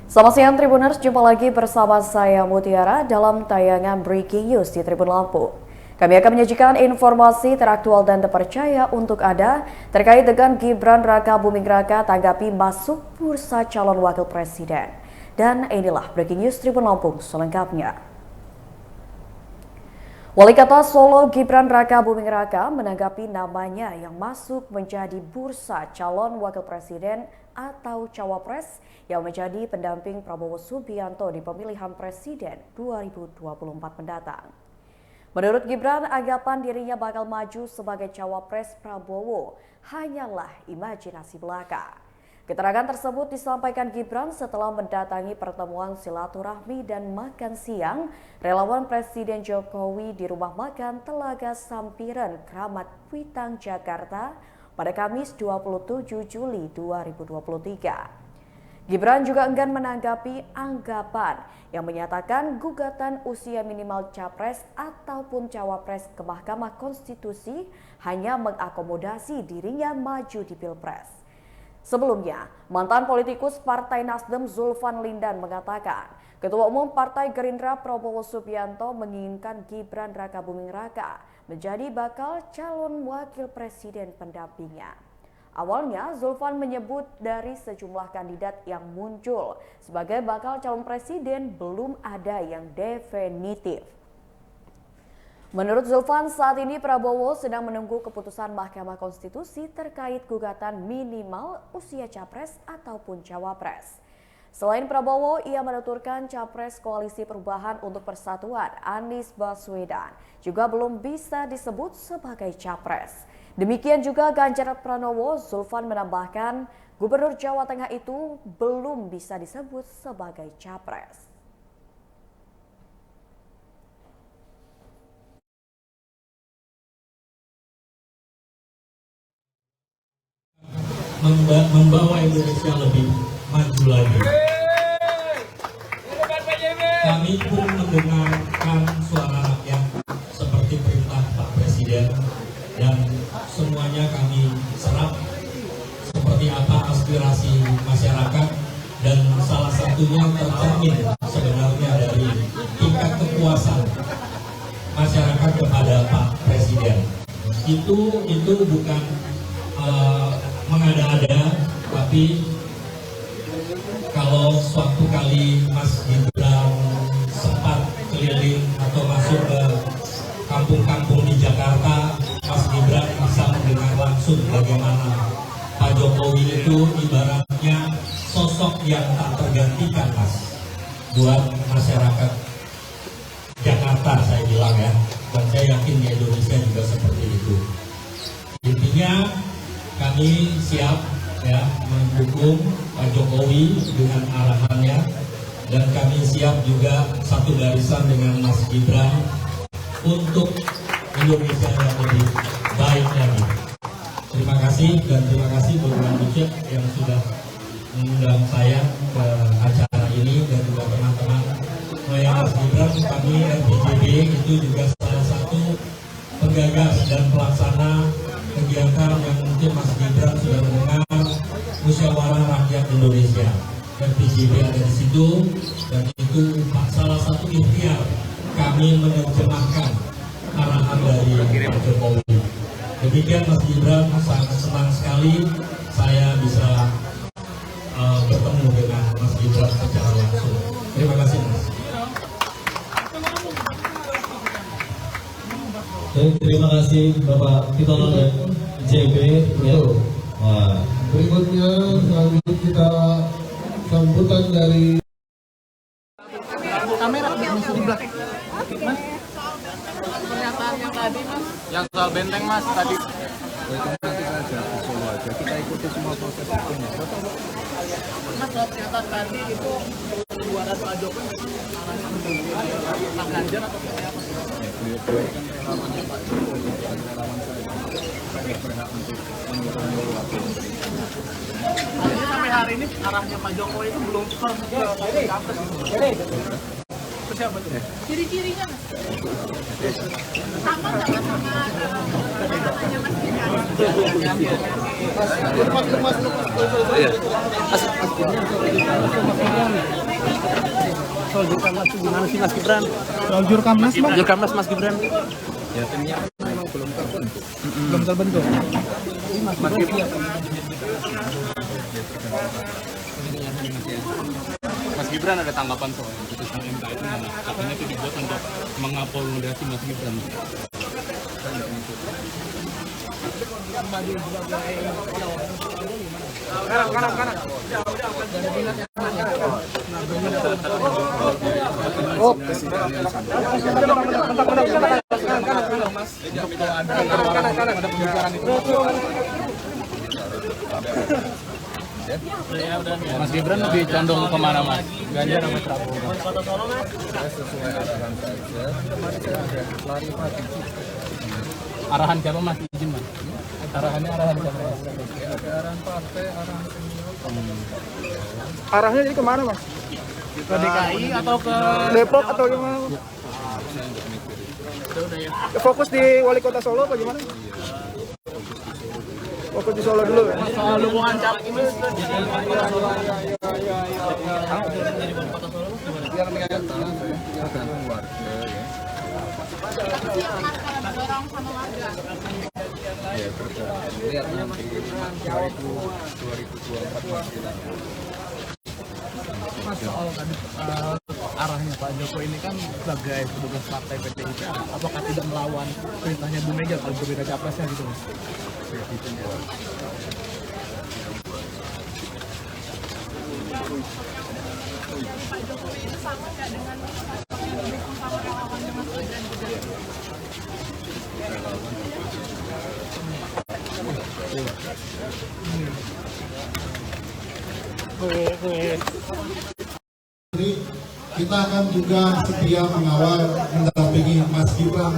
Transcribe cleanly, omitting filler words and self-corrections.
Selamat siang Tribuners, jumpa lagi bersama saya Mutiara dalam tayangan Breaking News di Tribun Lampung. Kami akan menyajikan informasi teraktual dan terpercaya untuk Anda terkait dengan Gibran Raka Buming Raka tanggapi masuk bursa calon wakil presiden. Dan inilah Breaking News Tribun Lampung selengkapnya. Wali Kota Solo Gibran Raka Buming Raka menanggapi namanya yang masuk menjadi bursa calon wakil presiden atau cawapres yang menjadi pendamping Prabowo Subianto di pemilihan presiden 2024 mendatang. Menurut Gibran, anggapan dirinya bakal maju sebagai cawapres Prabowo hanyalah imajinasi belaka. Keterangan tersebut disampaikan Gibran setelah mendatangi pertemuan silaturahmi dan makan siang relawan Presiden Jokowi di rumah makan Telaga Sampiren, Kramat Kuitang, Jakarta pada Kamis 27 Juli 2023. Gibran juga enggan menanggapi anggapan yang menyatakan gugatan usia minimal capres ataupun cawapres ke Mahkamah Konstitusi hanya mengakomodasi dirinya maju di Pilpres. Sebelumnya, mantan politikus Partai Nasdem Zulfan Lindan mengatakan, Ketua Umum Partai Gerindra Prabowo Subianto menginginkan Gibran Raka Buming Raka menjadi bakal calon wakil presiden pendampingnya. Awalnya, Zulfan menyebut dari sejumlah kandidat yang muncul sebagai bakal calon presiden belum ada yang definitif. Menurut Zulfan, saat ini Prabowo sedang menunggu keputusan Mahkamah Konstitusi terkait gugatan minimal usia capres ataupun cawapres. Selain Prabowo, ia menuturkan capres Koalisi Perubahan untuk Persatuan Anies Baswedan juga belum bisa disebut sebagai capres. Demikian juga Ganjar Pranowo. Zulfan menambahkan Gubernur Jawa Tengah itu belum bisa disebut sebagai capres. Membawa Indonesia lebih maju lagi. Kami pun mendengarkan suara rakyat seperti perintah Pak Presiden dan semuanya kami serap seperti apa aspirasi masyarakat dan salah satunya tercermin sebenarnya dari tingkat kepuasan masyarakat kepada Pak Presiden. Itu bukan mengada-ada, tapi kalau suatu kali Mas Gibran sempat keliling atau masuk ke kampung-kampung di Jakarta, Mas Gibran bisa mendengar langsung bagaimana Pak Jokowi itu ibaratnya sosok yang tak tergantikan, Mas, buat masyarakat Jakarta, saya bilang ya, dan saya yakin di Indonesia juga seperti itu. Intinya kami siap ya mendukung Pak Jokowi dengan arahannya, dan kami siap juga satu barisan dengan Mas Gibran untuk Indonesia yang lebih baik lagi. Terima kasih, dan terima kasih Bapak Bucek yang sudah mengundang saya ke acara ini, dan juga teman-teman yang Mas Gibran. Kami RPJB itu juga salah satu penggagas dan pelaksana kegiatan yang mungkin Mas Gibran sudah mendengar, Musyawarah Rakyat Indonesia. RPJB ada di situ, dan itu salah satu ikhtiar kami menerjemahkan arahan dari Pak Jokowi. Demikian Mas Gibran, sangat senang sekali saya bisa bertemu dengan Mas Gibran secara langsung. Terima kasih, Mas. Terima kasih Bapak Ketua JB. Ya. Wah. Berikutnya selanjutnya kita sambutan dari kamera di belakang. Pernyataan yang tadi, Mas, yang soal benteng, Mas, tadi. nanti saja di Solo aja, kita ikuti semua proses hukumnya. Mas, soal pernyataan tadi itu suara Pak Jokowi Pak Ganjar atau siapa? Beliau kan relawannya Pak Jokowi, dan relawan saya berhak untuk mengurangi wakil. Artinya sampai hari ini arahnya Pak Jokowi itu belum firm ke capres. Itu siapa tuh? Ciri-cirinya, Mas? Sama nggak, Mas, sama katanya Mas Gibran? Soal Jurkamnas itu gimana sih Mas Gibran? Soal Jurkamnas, Bang? Jurkamnas Mas Gibran. Ya timnya memang belum terbentuk. Belum terbentuk. Mas Gibran. Mas Gibran ada tanggapan soal putusan MK itu mana? Katanya itu dibuat untuk mengakomodasi Mas Gibran. Kanan. Oh, Mas Gibran lebih condong kemana Mas? Ganjar sama Prabowo? Sesuai arahan saja, ada klarifikasi. Arahan siapa Mas? Izin Mas. Arahannya arahan siapa? Ada arahan partai, arahan senior. arahnya jadi kemana, Mas? Ke DKI atau ke Depok atau gimana? Fokus di wali kota Solo apa gimana? Fokus di Solo dulu ya? soal hubungan caleg ini? Biar mereka tahu, tergantung warga ya. Ya tergantung. Lihat nanti 2024 masih lama. Mas, soal tadi arahnya Pak Jokowi ini kan sebagai petugas partai PTIP, apakah tidak melawan perintahnya Bu Mega kalau berbeda capresnya gitu Mas? Pak Jokowi itu sama nggak dengan mendukung sama relawannya Mas Gibran juga? Kita akan juga setia mengawal mendampingi Mas Gibran